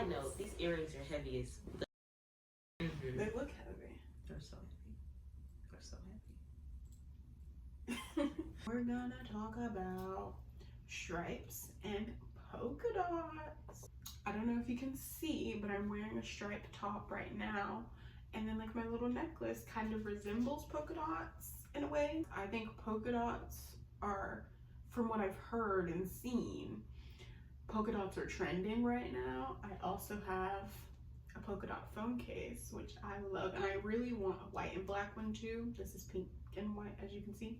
Side note, these earrings are heavy as They look heavy. They're so heavy. They're so heavy. We're gonna talk about stripes and polka dots. I don't know if you can see, but I'm wearing a striped top right now. And then like my little necklace kind of resembles polka dots in a way. I think polka dots are, from what I've heard and seen, polka dots are trending right now. I also have a polka dot phone case, which I love, and I really want a white and black one too. This is pink and white, as you can see.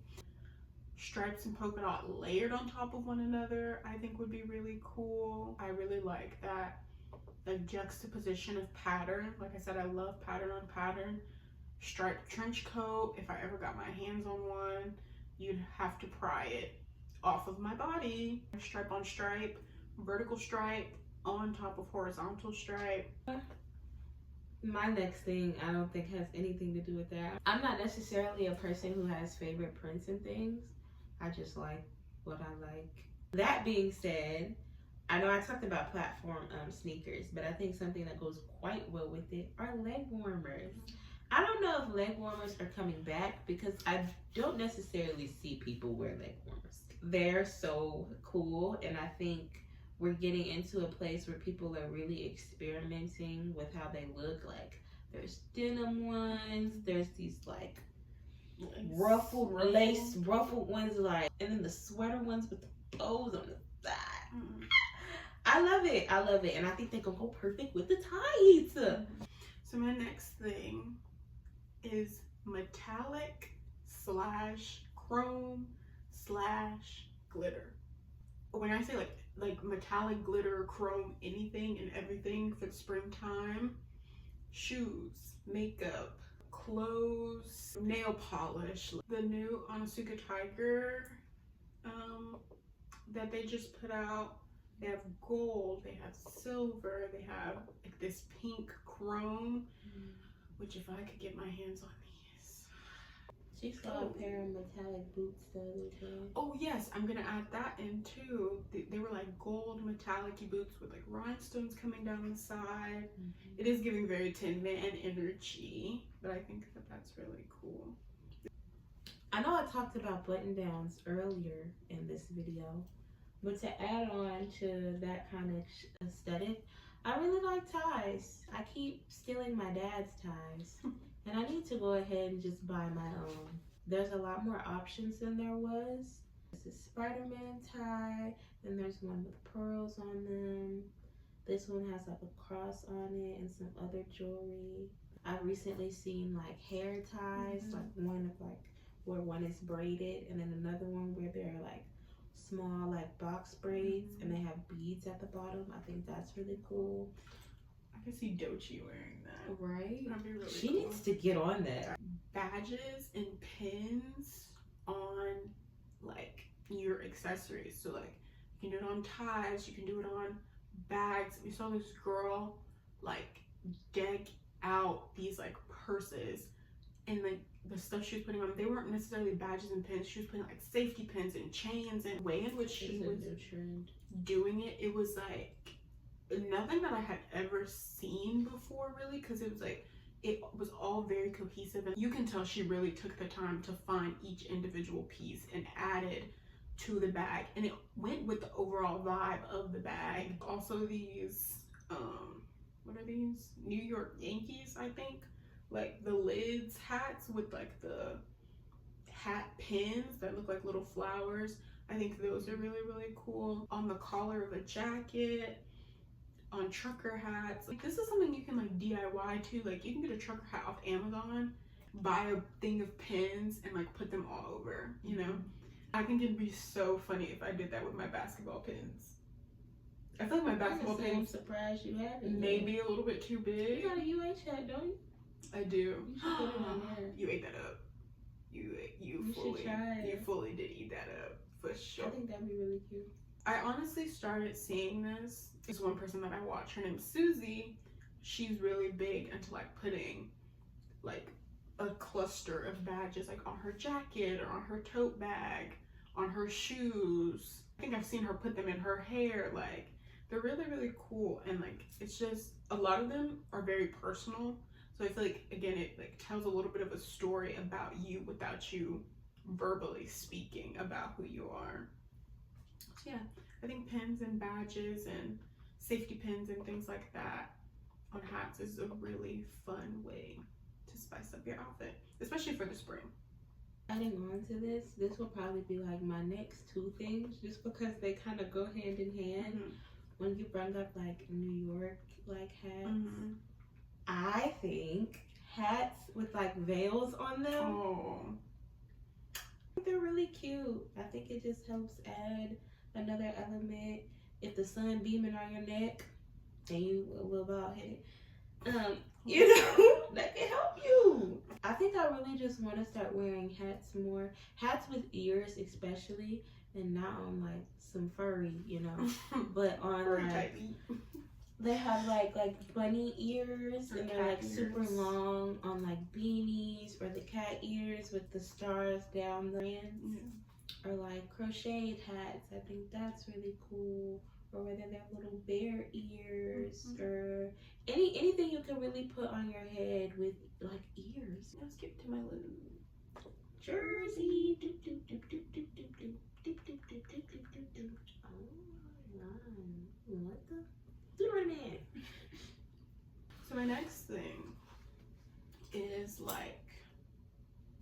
Stripes and polka dot layered on top of one another, I think would be really cool. I really like that, like, juxtaposition of pattern. Like I said, I love pattern on pattern. Striped trench coat, if I ever got my hands on one, you'd have to pry it off of my body. Stripe on stripe, vertical stripe on top of horizontal stripe. My next thing, I don't think has anything to do with that. I'm not necessarily a person who has favorite prints and things. I just like what I like. That being said, I know I talked about platform sneakers, but I think something that goes quite well with it are leg warmers. I don't know if leg warmers are coming back because I don't necessarily see people wear leg warmers. They're so cool, and I think we're getting into a place where people are really experimenting with how they look. Like, there's denim ones, there's these like ruffled ones, like, and then the sweater ones with the bows on the side. I love it, and I think they can go perfect with the tights. So my next thing is metallic / chrome / glitter. When I say like metallic, glitter, chrome, anything and everything for the springtime, shoes, makeup, clothes, nail polish. The new Onitsuka Tiger that they just put out, they have gold, they have silver, they have like this pink chrome, which if I could get my hands on these. She saw a pair of metallic boots the other day. Oh yes, I'm gonna add that in too. They were like gold metallic boots with like rhinestones coming down the side. It is giving very Tin Man energy, but I think that that's really cool. I know I talked about button downs earlier in this video, but to add on to that kind of aesthetic, I really like ties. I keep stealing my dad's ties. And I need to go ahead and just buy my own. There's a lot more options than there was. There's a Spider-Man tie, and there's one with pearls on them. This one has like a cross on it and some other jewelry. I've recently seen like hair ties, like one of like where one is braided, and then another one where they're like small like box braids and they have beads at the bottom. I think that's really cool. I can see Dochi wearing that. Right? That'd be really She cool. needs to get on that. Badges and pins on like your accessories. So like you can do it on ties, you can do it on bags. We saw this girl like deck out these like purses, and like the stuff she was putting on, they weren't necessarily badges and pins. She was putting like safety pins and chains, and the way in which she was doing it, it was like nothing that I had ever seen before, really, because it was like it was all very cohesive, and you can tell she really took the time to find each individual piece and added to the bag, and it went with the overall vibe of the bag. Also these what are these, New York Yankees, I think, like the lids hats with like the hat pins that look like little flowers. I think those are really, really cool. On the collar of a jacket, on trucker hats. Like, this is something you can like DIY too. Like, you can get a trucker hat off Amazon, buy a thing of pins and like put them all over, you know? I think it'd be so funny if I did that with my basketball pins. I feel like my basketball pins, I'm surprised you have it. Maybe a little bit too big. You got a UH hat, don't you? I do. You should put it on there. You ate that up. You fully did eat that up, for sure. I think that'd be really cute. I honestly started seeing this. There's one person that I watch, her name's Susie. She's really big into like putting like a cluster of badges like on her jacket or on her tote bag, on her shoes. I think I've seen her put them in her hair. Like, they're really, really cool. And like, it's just, a lot of them are very personal. So I feel like, again, it like tells a little bit of a story about you without you verbally speaking about who you are. So yeah, I think pins and badges and safety pins and things like that on hats is a really fun way to spice up your outfit, especially for the spring. Adding on to this will probably be like my next two things, just because they kind of go hand in hand. When you bring up like New York like hats, I think hats with like veils on them. Oh, They're really cute. I think it just helps add another element. If the sun beaming on your neck and you will about hit it, you know, that can help you. I think I really just want to start wearing hats more. Hats with ears especially, and not on like some furry, you know, but on like, they have like bunny ears, and they're like super long on like beanies, or the cat ears with the stars down the ends, or like crocheted hats. I think that's really cool. Or whether they're little bear ears, or anything you can really put on your head with like ears. Let's skip to my little jersey. Oh, what the? Doodle-man. So my next thing is like,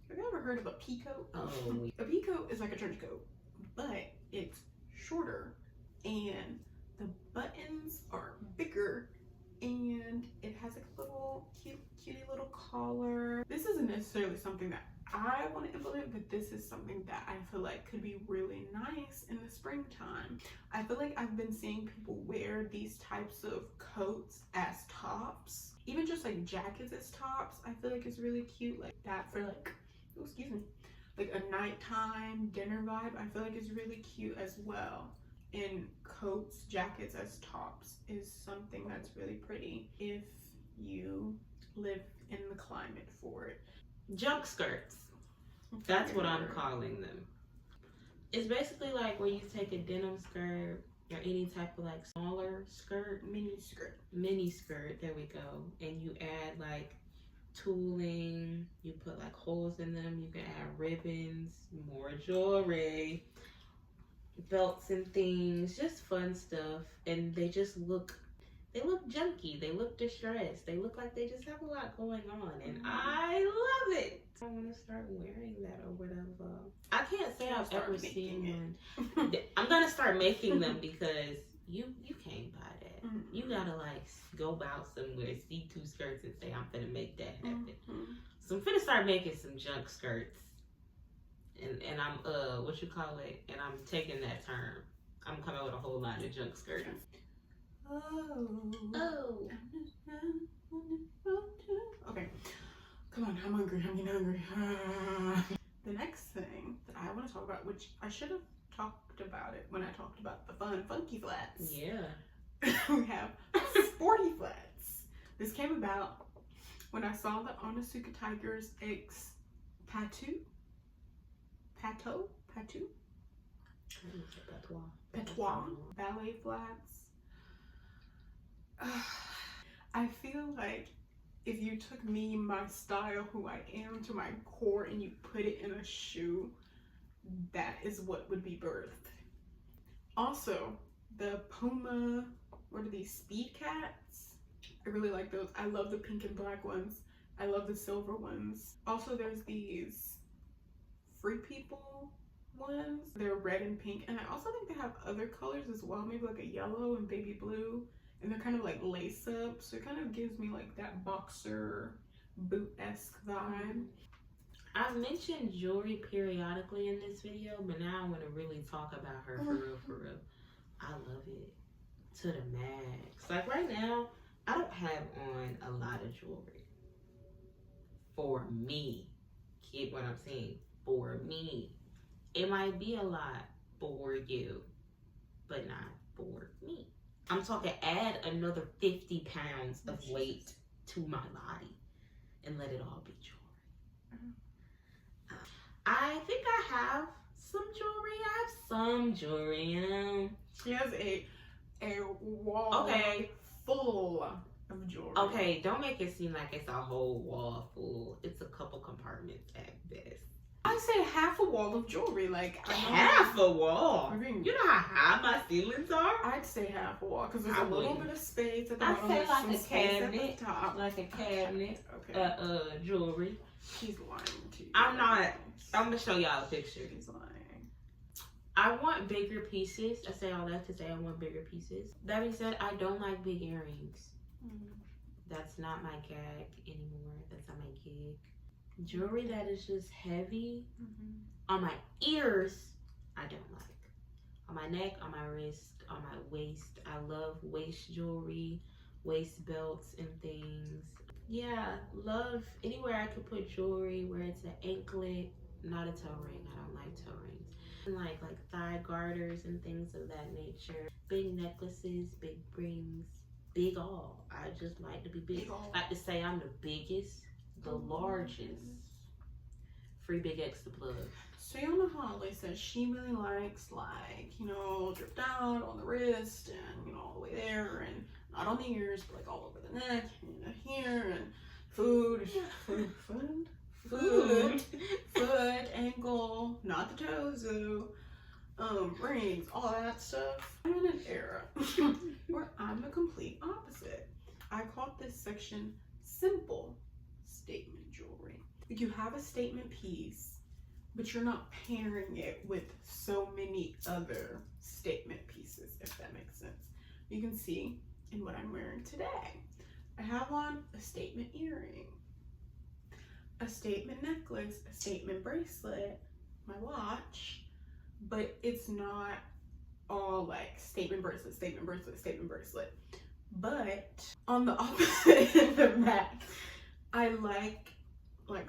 have you ever heard of a peacoat? Oh, a peacoat is like a trench coat, but it's shorter and the buttons are bigger, and it has like a little cutie little collar. This isn't necessarily something that I want to implement, but this is something that I feel like could be really nice in the springtime. I feel like I've been seeing people wear these types of coats as tops, even just like jackets as tops. I feel like it's really cute, like that for like, oh, excuse me, like a nighttime dinner vibe. I feel like it's really cute as well. And coats, jackets as tops is something that's really pretty if you live in the climate for it. Junk skirts. That's what I'm calling them. It's basically like where you take a denim skirt or any type of like smaller skirt, mini skirt, there we go, and you add like tooling, you put like holes in them, you can add ribbons, more jewelry, belts and things, just fun stuff. And they look junky, they look distressed, they look like they just have a lot going on, and I love it. I want to start wearing that or whatever. I can't say I've ever seen one. I'm gonna start making them, because you can't buy that. You gotta like go out somewhere, see two skirts, and say I'm gonna make that happen. So I'm gonna start making some junk skirts, and I'm what you call it, and I'm taking that term. I'm coming with a whole line of junk skirts. Oh. Okay. Come on, I'm hungry. I'm getting hungry. The next thing that I want to talk about, which I should have talked about it when I talked about the fun, funky flats. Yeah. We have sporty flats. This came about when I saw the Onitsuka Tigers X Patois ballet flats. I feel like if you took me, my style, who I am, to my core, and you put it in a shoe, that is what would be birthed. Also, the Puma, what are these, Speed Cats? I really like those. I love the pink and black ones. I love the silver ones. Also, there's these Free People ones. They're red and pink, and I also think they have other colors as well, maybe like a yellow and baby blue. And they're kind of like lace up, so it kind of gives me like that boxer boot-esque vibe. I've mentioned jewelry periodically in this video, but now I want to really talk about her for real. I love it to the max. Like right now, I don't have on a lot of jewelry. For me, get what I'm saying? For me. It might be a lot for you, but not for me. I'm talking add another 50 pounds of weight to my body and let it all be jewelry. I think I have some jewelry. I have some jewelry, you know. She has a a wall full of jewelry. Okay, don't make it seem like it's a whole wall full. It's a couple compartments at best. I say half a wall of jewelry, like half a wall. I mean, You know how high my ceilings are? I'd say half a wall because there's a little bit of space at the I'd bottom. say There's like some a space cabinet, at the top. like a cabinet, Okay. jewelry. She's lying to you. I'm not. I'm gonna show y'all a picture. She's lying. I want bigger pieces. I say all that to say I want bigger pieces. That being said, I don't like big earrings. That's not my gag anymore. That's not my gig. Jewelry that is just heavy on my ears, I don't like. On my neck, on my wrist, on my waist. I love waist jewelry, waist belts and things. Yeah, love anywhere I could put jewelry where it's an anklet, not a toe ring. I don't like toe rings. And like thigh garters and things of that nature. Big necklaces, big rings, big all. I just like to be big. I like to say I'm the biggest, the largest. Free Big X the plug. So you know how Holly says she really likes dripped out on the wrist and all the way there and not on the ears but like all over the neck and here and foot, ankle, not the toes though, rings, all that stuff. I'm in an era where I'm the complete opposite. I call this section simple statement jewelry. You have a statement piece, but you're not pairing it with so many other statement pieces, if that makes sense. You can see in what I'm wearing today. I have on a statement earring, a statement necklace, a statement bracelet, my watch, but it's not all like statement bracelet, statement bracelet, statement bracelet. But on the opposite end of that, I like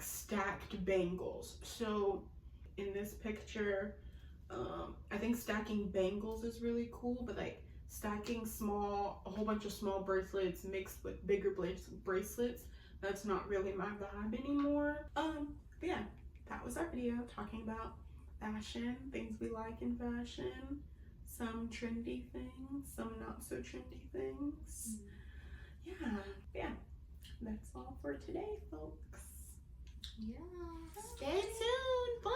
stacked bangles. So in this picture, I think stacking bangles is really cool, but like stacking a whole bunch of small bracelets mixed with bigger bracelets, that's not really my vibe anymore. But yeah, that was our video talking about fashion, things we like in fashion, some trendy things, some not so trendy things. Yeah, that's all for today, folks. Yeah. Stay tuned. Bye.